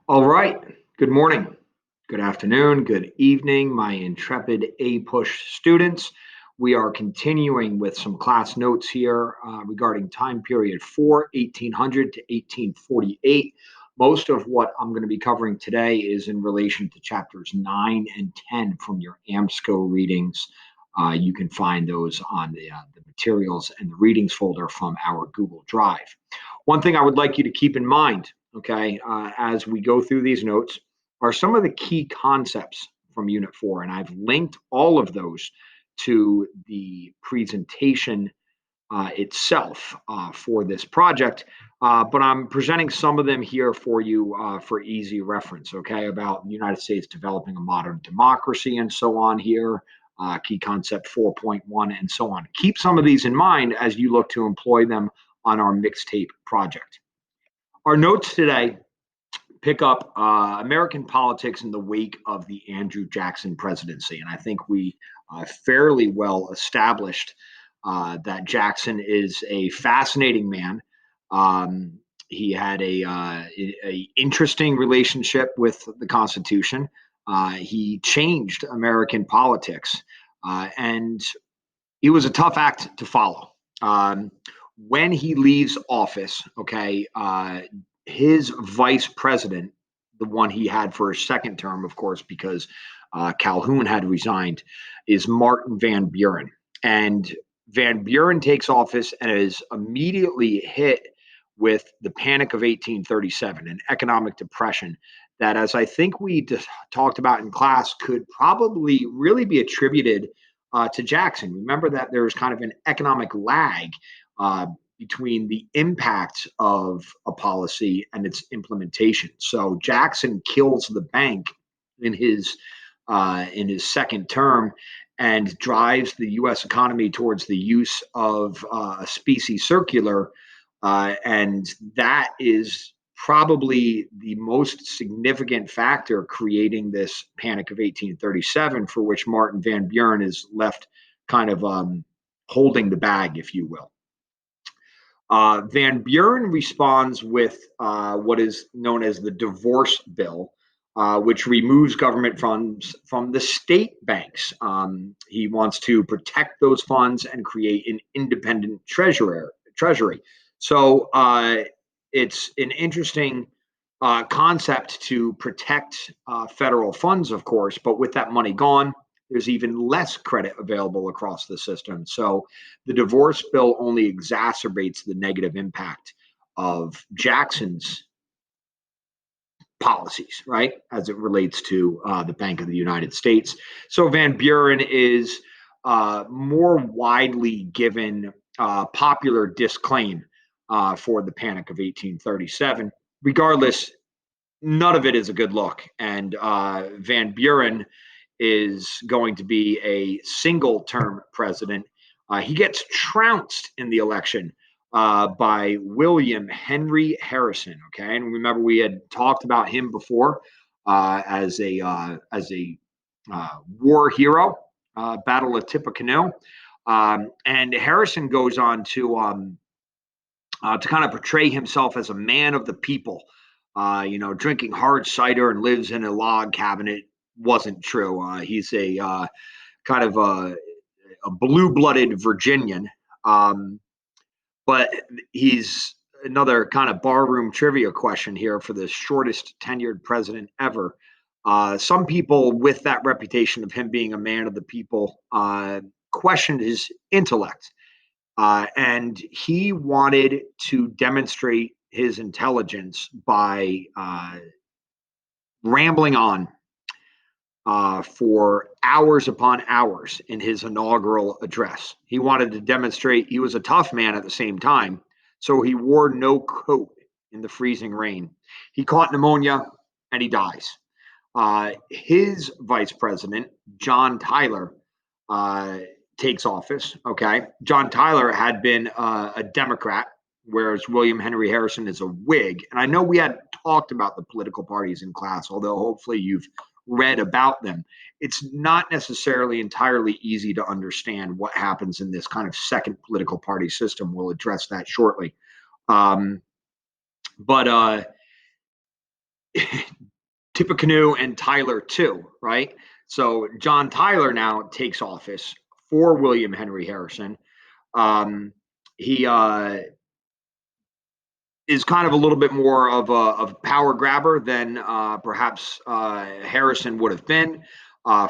All right. Good morning, good afternoon, good evening, my intrepid A-Push students. We are continuing with some class notes here regarding time period 4, 1800 to 1848. Most of what I'm going to be covering today is in relation to chapters 9 and 10 from your AMSCO readings. You can find those on the materials and the readings folder from our Google Drive. One thing I would like you to keep in mind, okay, as we go through these notes, are some of the key concepts from Unit 4. And I've linked all of those to the presentation itself for this project. But I'm presenting some of them here for you for easy reference, okay, about the United States developing a modern democracy and so on here, key concept 4.1 and so on. Keep some of these in mind as you look to employ them on our mixtape project. Our notes today pick up American politics in the wake of the Andrew Jackson presidency. And I think we fairly well established that Jackson is a fascinating man. Um, he had a interesting relationship with the Constitution. He changed American politics, and he was a tough act to follow. When he leaves office, okay, his vice president, the one he had for his second term, of course, because Calhoun had resigned, is Martin Van Buren. And Van Buren takes office and is immediately hit with the Panic of 1837, an economic depression that, as I think we talked about in class, could probably really be attributed to Jackson. Remember that there was kind of an economic lag uh, between the impact of a policy and its implementation. So Jackson kills the bank in his second term and drives the U.S. economy towards the use of a specie circular, and that is probably the most significant factor creating this Panic of 1837, for which Martin Van Buren is left kind of holding the bag, if you will. Van Buren responds with what is known as the divorce bill, which removes government funds from the state banks. He wants to protect those funds and create an independent treasury. So it's an interesting concept to protect federal funds, of course, but with that money gone, there's even less credit available across the system. So the divorce bill only exacerbates the negative impact of Jackson's policies, right, as it relates to the Bank of the United States. So Van Buren is more widely given popular disclaim for the Panic of 1837. Regardless, none of it is a good look. And Van Buren is going to be a single term president. He gets trounced in the election by William Henry Harrison. Okay, and remember we had talked about him before as a war hero, Battle of Tippecanoe, and Harrison goes on to kind of portray himself as a man of the people. Drinking hard cider and lives in a log cabin. It wasn't true. He's a kind of a blue-blooded Virginian, um, but he's another kind of barroom trivia question here for the shortest tenured president ever. Some people with that reputation of him being a man of the people questioned his intellect. And he wanted to demonstrate his intelligence by rambling on for hours upon hours in his inaugural address. He wanted to demonstrate he was a tough man at the same time, so he wore no coat in the freezing rain. He caught pneumonia and he dies. His vice president, John Tyler, takes office. Okay. John Tyler had been a Democrat, whereas William Henry Harrison is a Whig. And I know we had talked about the political parties in class, although hopefully you've read about them. It's not necessarily entirely easy to understand what happens in this kind of second political party system. We'll address that shortly. But Tippecanoe and Tyler too, right? So John Tyler now takes office for William Henry Harrison. Um, he is kind of a little bit more of a power grabber than perhaps Harrison would have been.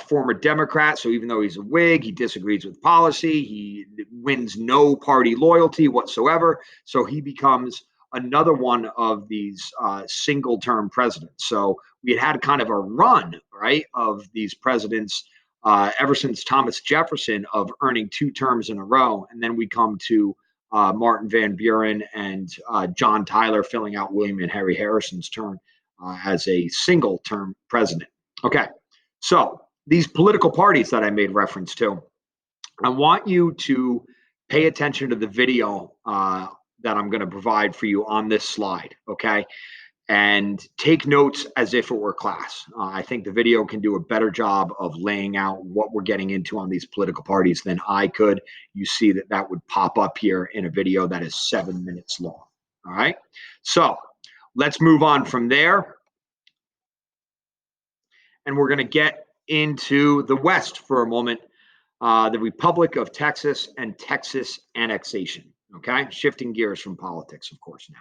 Former Democrat, so even though he's a Whig, he disagrees with policy. He wins no party loyalty whatsoever. So he becomes another one of these single term presidents. So we had kind of a run, right, of these presidents ever since Thomas Jefferson of earning two terms in a row. And then we come to Martin Van Buren and John Tyler filling out William and Henry Harrison's term as a single term president. Okay, so these political parties that I made reference to, I want you to pay attention to the video that I'm going to provide for you on this slide. Okay, and take notes as if it were class. I think the video can do a better job of laying out what we're getting into on these political parties than I could. You see that that would pop up here in a video that is 7 minutes long. All right. So let's move on from there. And we're going to get into the West for a moment, the Republic of Texas and Texas annexation. Okay. Shifting gears from politics, of course, now.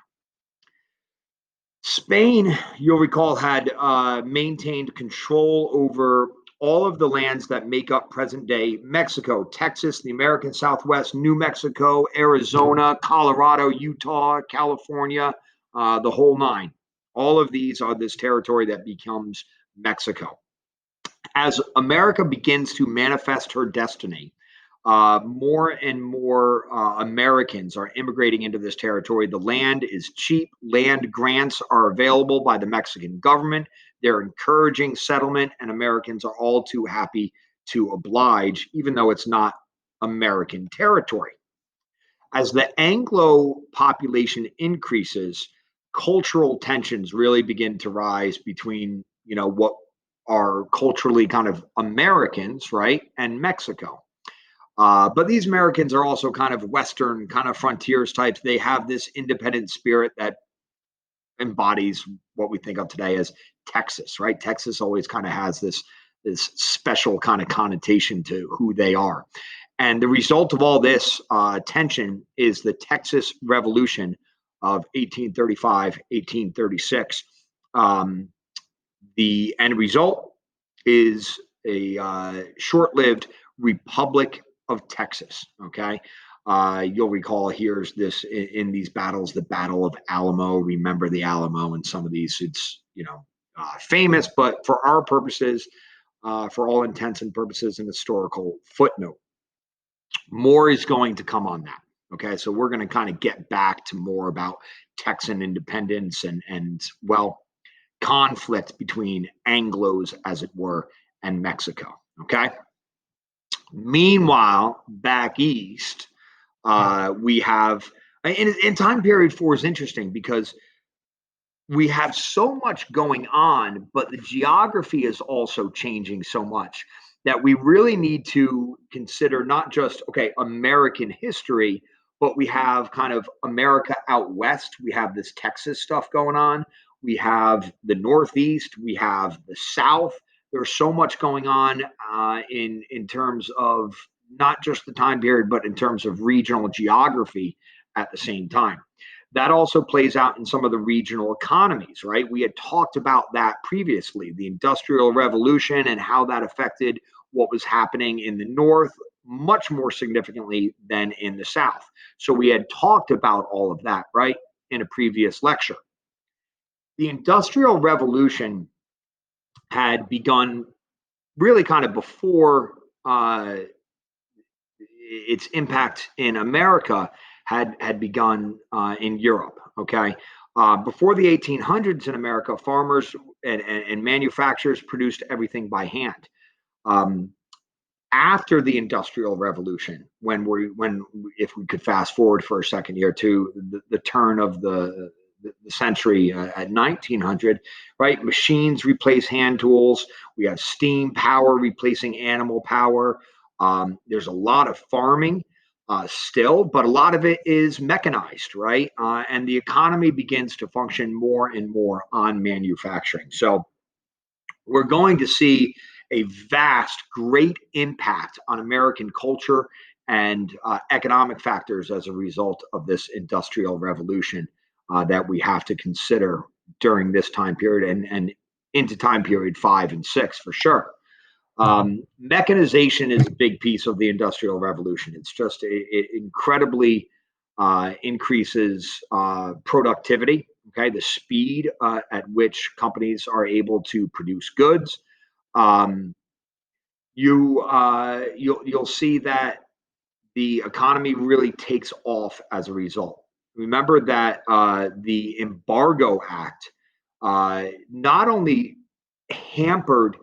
Spain, you'll recall, had maintained control over all of the lands that make up present day Mexico, Texas, the American Southwest, New Mexico, Arizona, Colorado, Utah, California, the whole nine. All of these are this territory that becomes Mexico. As America begins to manifest her destiny, more and more Americans are immigrating into this territory. The land is cheap. Land grants are available by the Mexican government. They're encouraging settlement, and Americans are all too happy to oblige, even though it's not American territory. As the Anglo population increases, cultural tensions really begin to rise between, what are culturally kind of Americans, right, and Mexico. But these Americans are also kind of Western, kind of frontiers types. They have this independent spirit that embodies what we think of today as Texas, right? Texas always kind of has this special kind of connotation to who they are. And the result of all this tension is the Texas Revolution of 1835, 1836. The end result is a short-lived Republic of Texas. Okay, you'll recall here's this in these battles, the Battle of Alamo. Remember the Alamo, and some of these it's famous, but for our purposes, for all intents and purposes, an historical footnote. More is going to come on that. Okay, so we're going to kind of get back to more about Texan independence and conflict between Anglos, as it were, and Mexico. Okay. Meanwhile, back east, we have, and time period four is interesting because we have so much going on, but the geography is also changing so much that we really need to consider not just, okay, American history, but we have kind of America out west. We have this Texas stuff going on. We have the Northeast. We have the South. There's so much going on in terms of not just the time period, but in terms of regional geography at the same time. That also plays out in some of the regional economies, right? We had talked about that previously, the Industrial Revolution and how that affected what was happening in the North much more significantly than in the South. So we had talked about all of that, right, in a previous lecture. The Industrial Revolution had begun really kind of before its impact in America had begun in Europe. Okay, before the 1800s in America, farmers and manufacturers produced everything by hand. Um, After the Industrial Revolution, when if we could fast forward for a second here to the turn of the century at 1900, right? Machines replace hand tools. We have steam power replacing animal power. There's a lot of farming still, but a lot of it is mechanized, right? And the economy begins to function more and more on manufacturing. So We're going to see a vast, great impact on American culture and economic factors as a result of this industrial revolution that we have to consider during this time period and into time period 5 and 6 for sure. Mechanization is a big piece of the industrial revolution. It's just it incredibly increases productivity. Okay, the speed at which companies are able to produce goods. Um, you'll see that the economy really takes off as a result. Remember that the Embargo Act not only hampered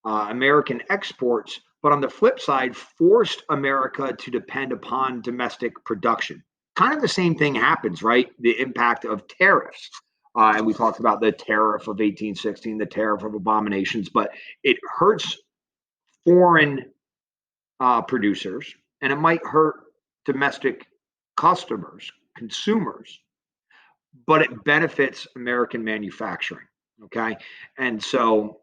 American exports, but on the flip side, forced America to depend upon domestic production. Kind of the same thing happens, right? The impact of tariffs. And we talked about the tariff of 1816, the tariff of abominations, but it hurts foreign producers, and it might hurt domestic customers, consumers, but it benefits American manufacturing. Okay, and so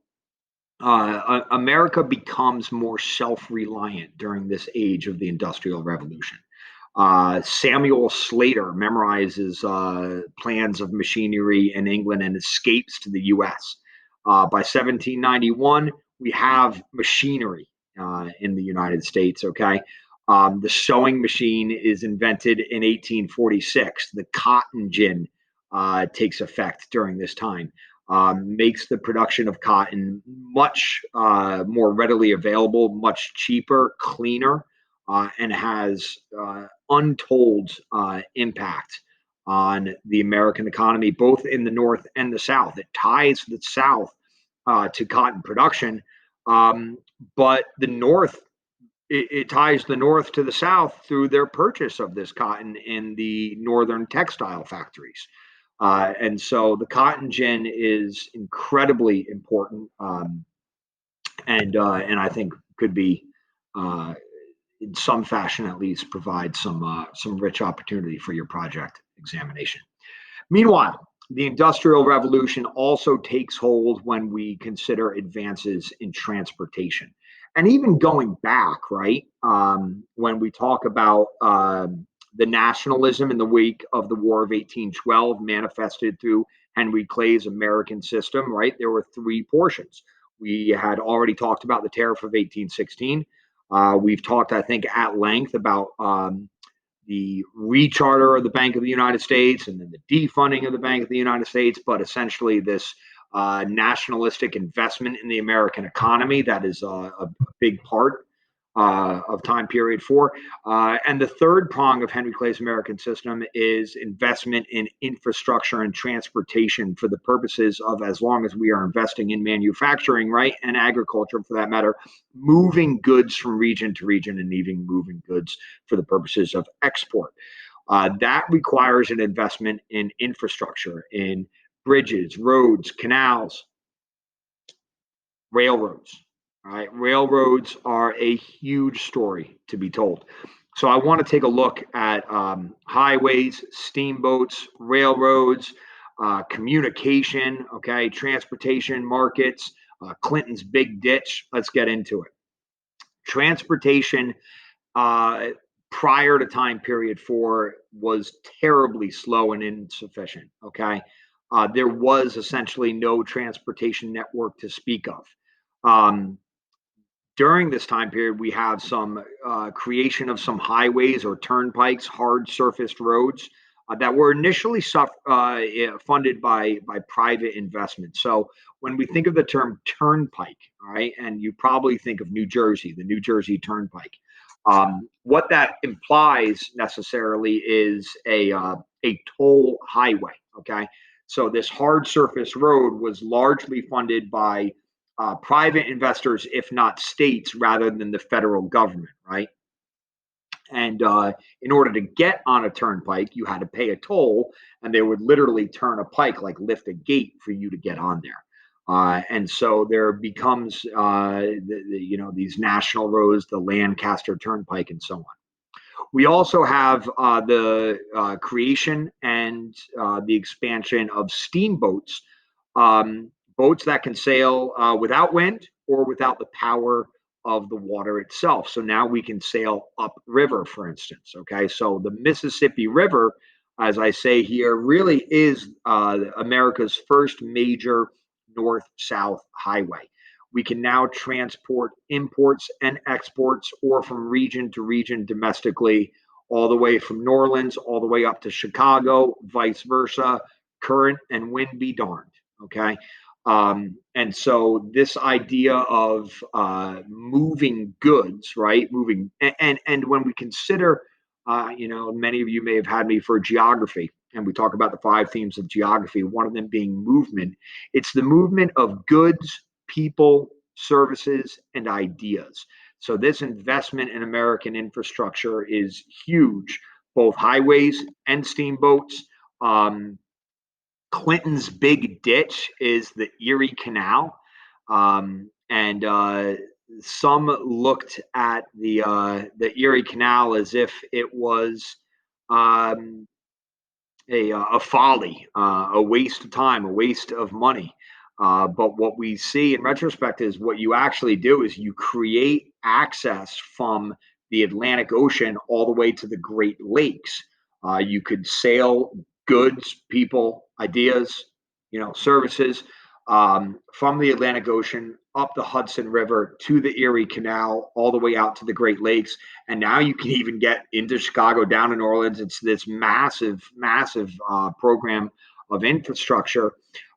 America becomes more self-reliant during this age of the Industrial Revolution. Samuel Slater memorizes plans of machinery in England and escapes to the U.S. By 1791, we have machinery in the United States. Okay, the sewing machine is invented in 1846. The cotton gin takes effect during this time. Makes the production of cotton much more readily available, much cheaper, cleaner, and has untold impact on the American economy, both in the North and the South. It ties the South to cotton production, but the North. It ties the North to the South through their purchase of this cotton in the northern textile factories. And so the cotton gin is incredibly important, and I think could be uh, in some fashion at least provide some rich opportunity for your project examination. Meanwhile, the Industrial Revolution also takes hold when we consider advances in transportation. And even going back, right, when we talk about the nationalism in the wake of the War of 1812 manifested through Henry Clay's American system, right, there were three portions. We had already talked about the Tariff of 1816. We've talked, I think, at length about the recharter of the Bank of the United States and then the defunding of the Bank of the United States, but essentially this nationalistic investment in the American economy that is a big part of time period 4. And the third prong of Henry Clay's American system is investment in infrastructure and transportation for the purposes of, as long as we are investing in manufacturing, right, and agriculture for that matter, moving goods from region to region and even moving goods for the purposes of export. That requires an investment in infrastructure, in bridges, roads, canals, railroads. All right, railroads are a huge story to be told. So I want to take a look at highways, steamboats, railroads, communication, okay, transportation, markets, Clinton's big ditch. Let's get into it. Transportation uh, prior to time period 4 was terribly slow and insufficient. Okay, there was essentially no transportation network to speak of. Um, During this time period, we have some creation of some highways or turnpikes, hard surfaced roads that were initially funded by private investment. So when we think of the term turnpike, all right, and you probably think of New Jersey, the New Jersey Turnpike. What that implies necessarily is a toll highway. Okay, so this hard surface road was largely funded by private investors, if not states, rather than the federal government, right? And in order to get on a turnpike, you had to pay a toll, and they would literally turn a pike, like lift a gate, for you to get on there. And so there becomes, these national roads, the Lancaster Turnpike, and so on. We also have the creation and the expansion of steamboats, boats that can sail without wind or without the power of the water itself. So now we can sail upriver, for instance. Okay, so the Mississippi River, as I say here, really is America's first major north-south highway. We can now transport imports and exports, or from region to region domestically, all the way from New Orleans all the way up to Chicago, vice versa. Current and wind be darned. Okay. And so this idea of moving goods, right? Moving and when we consider, many of you may have had me for geography, and we talk about the five themes of geography. One of them being movement. It's the movement of goods, people, services, and ideas. So this investment in American infrastructure is huge, both highways and steamboats. Clinton's big ditch is the Erie Canal. And some looked at the Erie Canal as if it was um, a folly, a waste of time, a waste of money. But what we see in retrospect is what you actually do is you create access from the Atlantic Ocean all the way to the Great Lakes. You could sail goods, people, ideas, services from the Atlantic Ocean up the Hudson River to the Erie Canal, all the way out to the Great Lakes. And now you can even get into Chicago, down in New Orleans. It's this massive, massive program of infrastructure.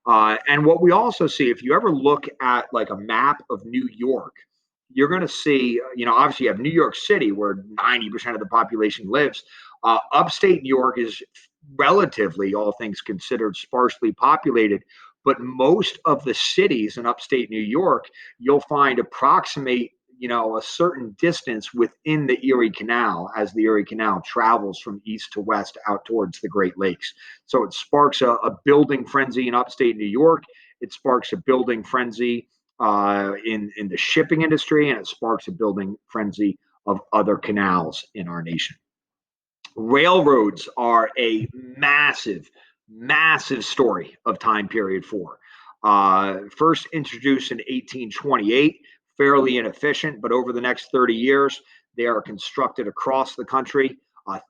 And what we also see, if you ever look at like a map of New York, you're going to see, obviously you have New York City where 90% of the population lives. Upstate New York is relatively, all things considered, sparsely populated. But most of the cities in upstate New York, you'll find approximate a certain distance within the Erie Canal as the Erie Canal travels from east to west out towards the Great Lakes. So it sparks a building frenzy in upstate New York. It sparks a building frenzy in the shipping industry, and it sparks a building frenzy of other canals in our nation. Railroads are a massive, massive story of time period four. First introduced in 1828, fairly inefficient, but over the next 30 years, they are constructed across the country.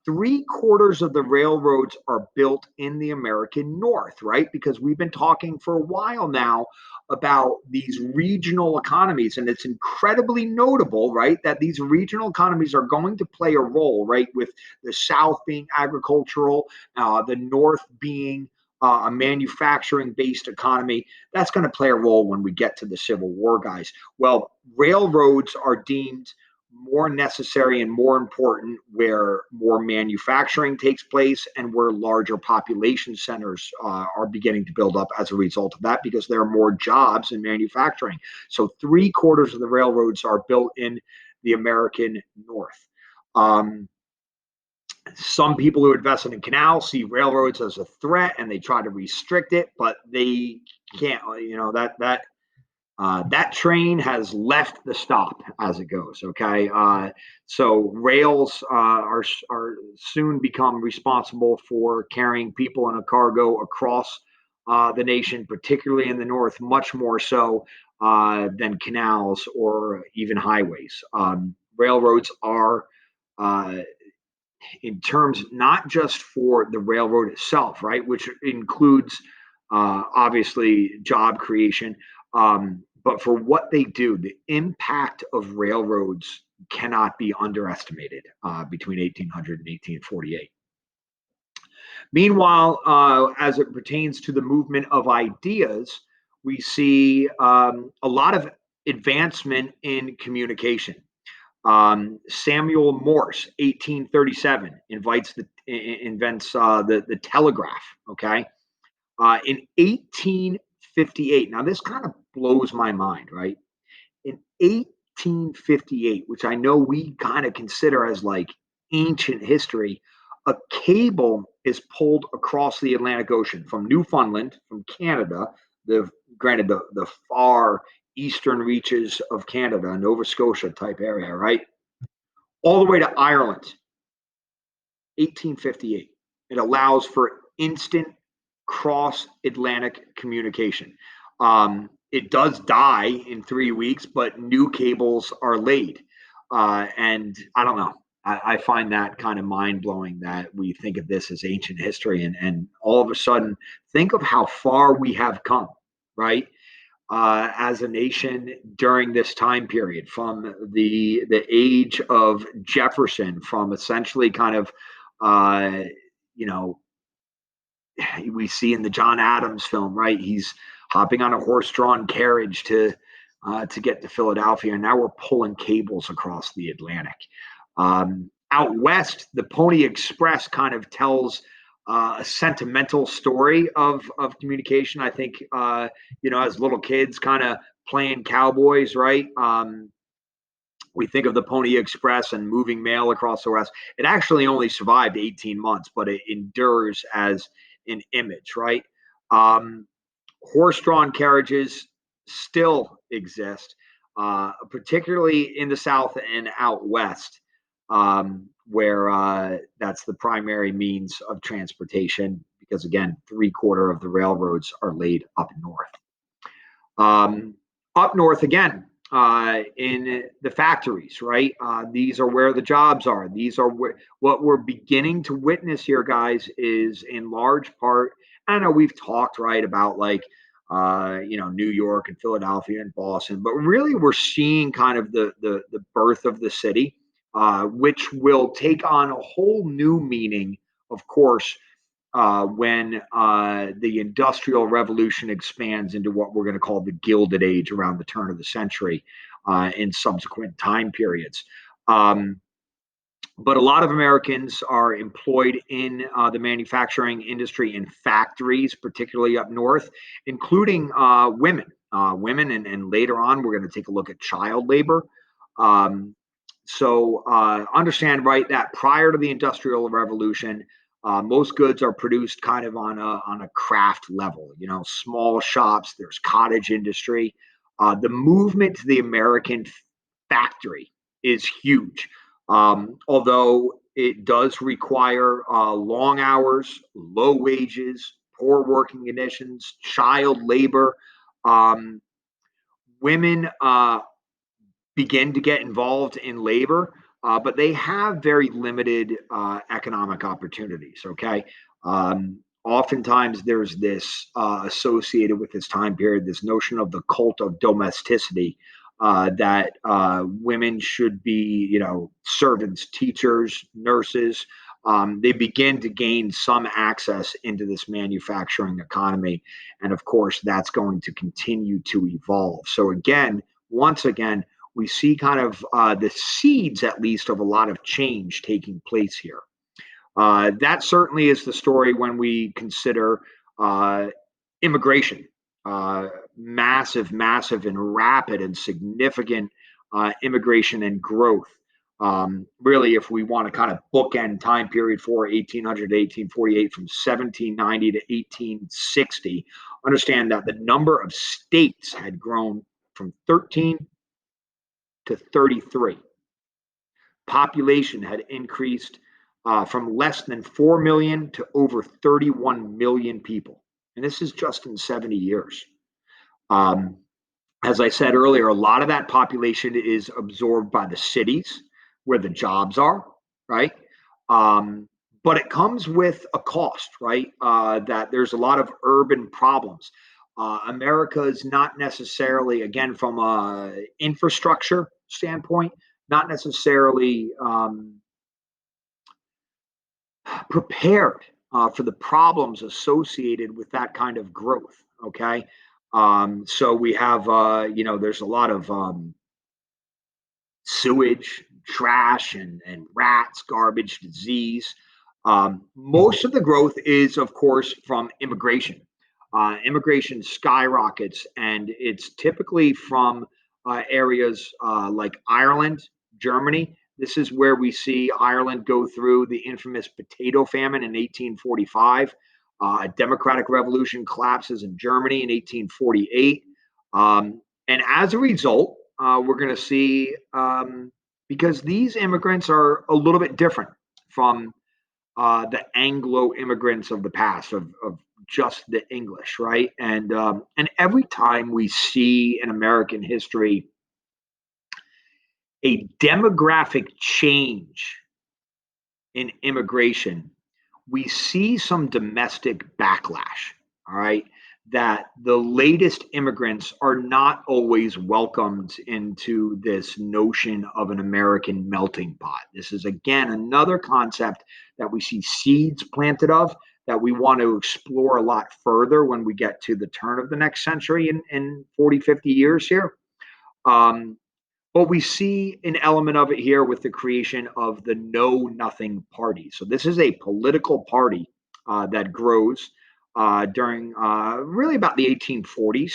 Three-quarters of the railroads are built in the American North, right? Because we've been talking for a while now about these regional economies, and it's incredibly notable, right, that these regional economies are going to play a role, right, with the South being agricultural, the North being a manufacturing based economy. That's going to play a role when we get to the Civil War, guys. Well, railroads are deemed more necessary and more important where more manufacturing takes place and where larger population centers are beginning to build up as a result of that, because there are more jobs in manufacturing. So three-quarters of the railroads are built in the American North. Some people who invested in canals see railroads as a threat and they try to restrict it, but they can't. That train has left the stop as it goes. Okay, so rails are soon become responsible for carrying people and a cargo across the nation, particularly in the north, much more so than canals or even highways. Railroads are uh, in terms not just for the railroad itself, right, which includes obviously job creation, but for what they do, the impact of railroads cannot be underestimated between 1800 and 1848. Meanwhile, as it pertains to the movement of ideas, we see a lot of advancement in communication. Samuel Morse, 1837, invents the telegraph. Okay, in 1858. Now this kind of blows my mind, right? In 1858, which I know we kind of consider as like ancient history, a cable is pulled across the Atlantic Ocean from Newfoundland, from Canada, the granted the far eastern reaches of Canada, Nova Scotia type area, right? All the way to Ireland, 1858. It allows for instant cross Atlantic communication. It does die in 3 weeks, but new cables are laid. And I don't know. I find that kind of mind blowing that we think of this as ancient history, and all of a sudden, think of how far we have come, right? As a nation during this time period, from the age of Jefferson, from essentially kind of uh, you know we see in the John Adams film, right? He's hopping on a horse-drawn carriage to get to Philadelphia, and now we're pulling cables across the Atlantic. Out west, the Pony Express kind of tells a sentimental story of communication. I think as little kids, kind of playing cowboys, right? We think of the Pony Express and moving mail across the West. It actually only survived 18 months, but it endures as an image, right? Um, Horse-drawn carriages still exist, particularly in the South and out West, where that's the primary means of transportation. Because again, 3/4 of the railroads are laid up north. Um, Up north again, in the factories, right? These are where the jobs are. These are what we're beginning to witness here, guys, is in large part. I know we've talked, right, about like New York and Philadelphia and Boston, but really we're seeing kind of the birth of the city, which will take on a whole new meaning, of course, when the Industrial Revolution expands into what we're going to call the Gilded Age around the turn of the century in subsequent time periods. Um, but a lot of Americans are employed in the manufacturing industry in factories, particularly up north, including women. Women, and later on, we're going to take a look at child labor. Um, Understand, right, that prior to the Industrial Revolution, most goods are produced kind of on a craft level. Small shops. There's cottage industry. The movement to the American factory is huge, although it does require long hours, low wages, poor working conditions, child labor. Um, Women begin to get involved in labor, but they have very limited economic opportunities. Okay. Oftentimes, there's this associated with this time period, this notion of the cult of domesticity, that women should be, servants, teachers, nurses. They begin to gain some access into this manufacturing economy. And of course, that's going to continue to evolve. So, again, once again, we see kind of the seeds, at least, of a lot of change taking place here. That certainly is the story when we consider uh, immigration. Massive, massive, and rapid and significant immigration and growth. Really, if we want to kind of bookend time period for 1800 to 1848, from 1790 to 1860, understand that the number of states had grown from 13 to 33. Population had increased from less than 4 million to over 31 million people. And this is just in 70 years. Um, as I said earlier, a lot of that population is absorbed by the cities where the jobs are, right? Um, but it comes with a cost, right? That there's a lot of urban problems. America is not necessarily, again, from a infrastructure standpoint, not necessarily prepared for the problems associated with that kind of growth. Okay. So we have, there's a lot of sewage, trash, and rats, garbage, disease. Most of the growth is, of course, from immigration. Immigration skyrockets, and it's typically from areas like Ireland, Germany. This is where we see Ireland go through the infamous potato famine in 1845. A democratic revolution collapses in Germany in 1848. And as a result, we're going to see, because these immigrants are a little bit different from the Anglo immigrants of the past, of just the English, right? And every time we see in American history a demographic change in immigration, we see some domestic backlash, all right? That the latest immigrants are not always welcomed into this notion of an American melting pot. This is, again, another concept that we see seeds planted of that we want to explore a lot further when we get to the turn of the next century in 40, 50 years here. Um, but we see an element of it here with the creation of the Know Nothing Party. So this is a political party that grows during really about the 1840s.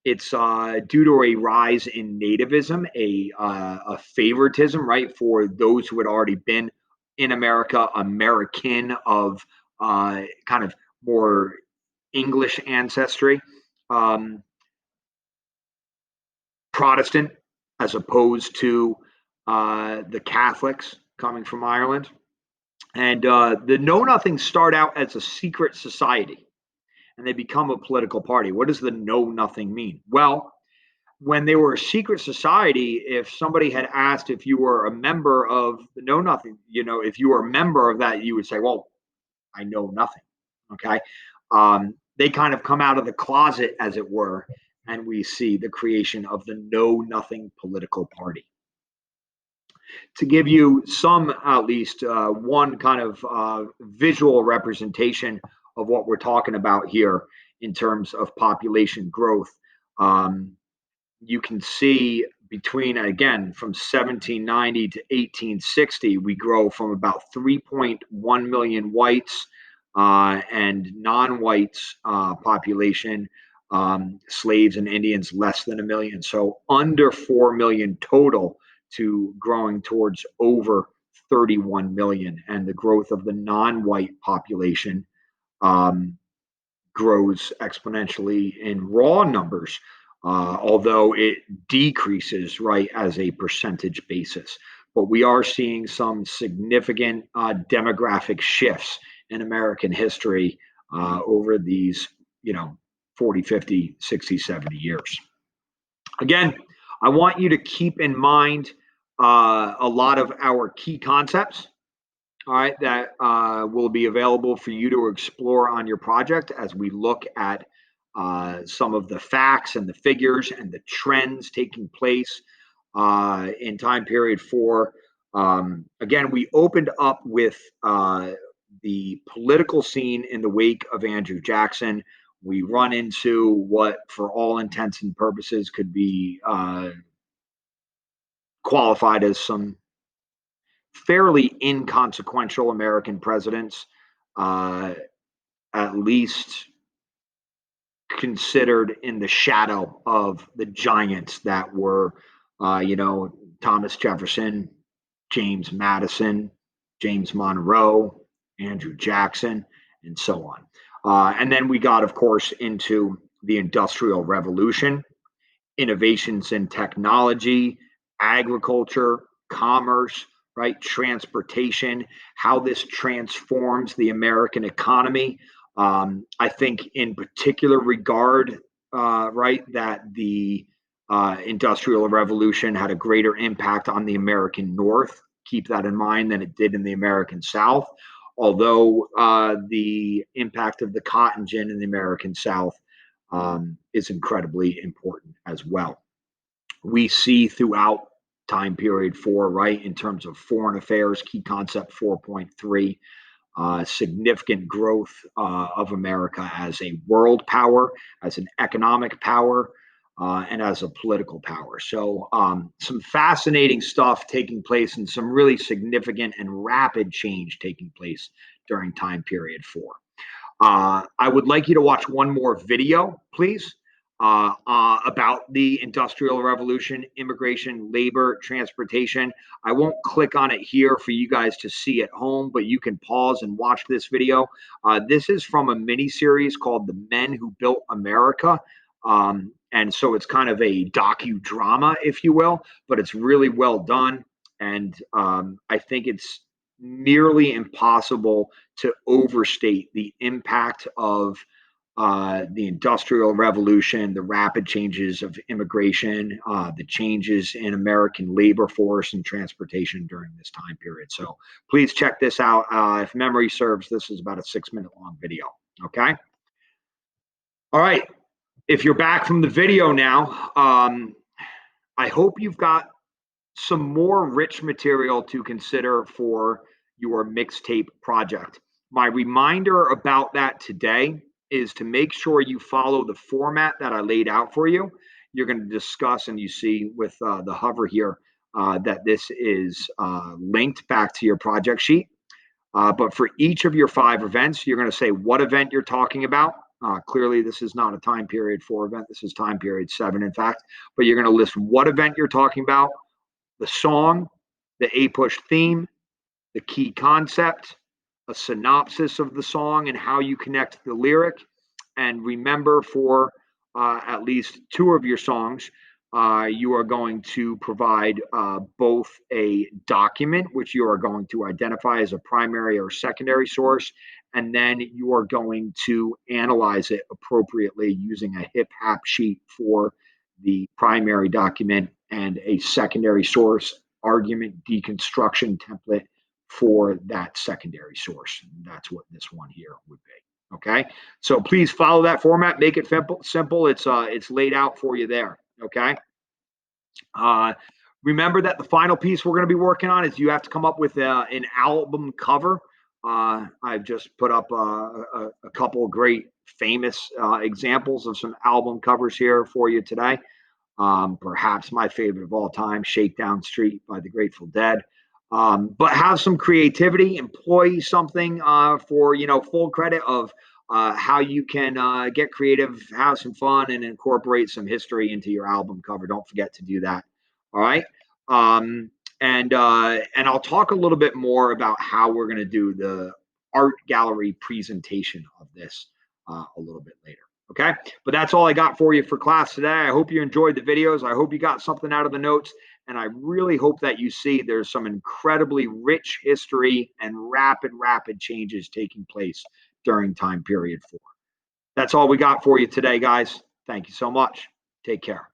It's due to a rise in nativism, a favoritism, right, for those who had already been in America, American of kind of more English ancestry. Um, Protestant as opposed to the Catholics coming from Ireland. And the Know Nothings start out as a secret society and they become a political party. What does the Know Nothing mean? Well, when they were a secret society, if somebody had asked if you were a member of the Know Nothing, if you were a member of that, you would say, well, I know nothing. Okay. They kind of come out of the closet, as it were, and we see the creation of the Know Nothing political party. To give you some, at least one kind of visual representation of what we're talking about here in terms of population growth, um, you can see between, again, from 1790 to 1860, we grow from about 3.1 million whites and non-whites population, slaves and Indians less than a million. So under 4 million total to growing towards over 31 million. And the growth of the non-white population um, grows exponentially in raw numbers, although it decreases, right, as a percentage basis. But we are seeing some significant demographic shifts in American history over these, 40, 50, 60, 70 years. Again, I want you to keep in mind a lot of our key concepts, all right, that will be available for you to explore on your project as we look at some of the facts and the figures and the trends taking place in time period four. Again, we opened up with the political scene in the wake of Andrew Jackson. We run into what, for all intents and purposes, could be qualified as some fairly inconsequential American presidents, uh, at least considered in the shadow of the giants that were, Thomas Jefferson, James Madison, James Monroe, Andrew Jackson, and so on. And then we got, of course, into the Industrial Revolution, innovations in technology, agriculture, commerce, right? Transportation, how this transforms the American economy. I think, in particular regard, right, that the Industrial Revolution had a greater impact on the American North. Keep that in mind than it did in the American South. Although the impact of the cotton gin in the American South is incredibly important as well. We see throughout time period four, right, in terms of foreign affairs, key concept 4.3, significant growth of America as a world power, as an economic power, and as a political power. So, some fascinating stuff taking place and some really significant and rapid change taking place during time period four. I would like you to watch one more video, please, about the Industrial Revolution, immigration, labor, transportation. I won't click on it here for you guys to see at home, but you can pause and watch this video. This is from a mini series called The Men Who Built America. And so it's kind of a docudrama, if you will, but it's really well done. And I think it's nearly impossible to overstate the impact of the Industrial Revolution, the rapid changes of immigration, the changes in American labor force and transportation during this time period. So please check this out. If memory serves, this is about a 6-minute long video. Okay. All right. If you're back from the video now, I hope you've got some more rich material to consider for your mixtape project. My reminder about that today is to make sure you follow the format that I laid out for you. You're going to discuss, and you see with the hover here that this is linked back to your project sheet. But for each of your 5 events, you're going to say what event you're talking about. Clearly, this is not a time period 4 event. This is time period 7, in fact. But you're going to list what event you're talking about, the song, the A-Push theme, the key concept, a synopsis of the song and how you connect the lyric. And remember, for at least 2 of your songs, you are going to provide both a document, which you are going to identify as a primary or secondary source, and then you are going to analyze it appropriately using a hip hop sheet for the primary document and a secondary source argument deconstruction template for that secondary source. That's what this one here would be. Okay, so please follow that format. Make it simple. It's laid out for you there. Okay. Uh, Remember that the final piece we're going to be working on is you have to come up with an album cover. I've just put up a couple of great famous examples of some album covers here for you today. Perhaps my favorite of all time, Shakedown Street by the Grateful Dead. But have some creativity, employ something for, full credit of how you can get creative, have some fun, and incorporate some history into your album cover. Don't forget to do that. All right. Um, and I'll talk a little bit more about how we're going to do the art gallery presentation of this a little bit later. Okay. But that's all I got for you for class today. I hope you enjoyed the videos. I hope you got something out of the notes. And I really hope that you see there's some incredibly rich history and rapid changes taking place during time period 4. That's all we got for you today, guys. Thank you so much. Take care.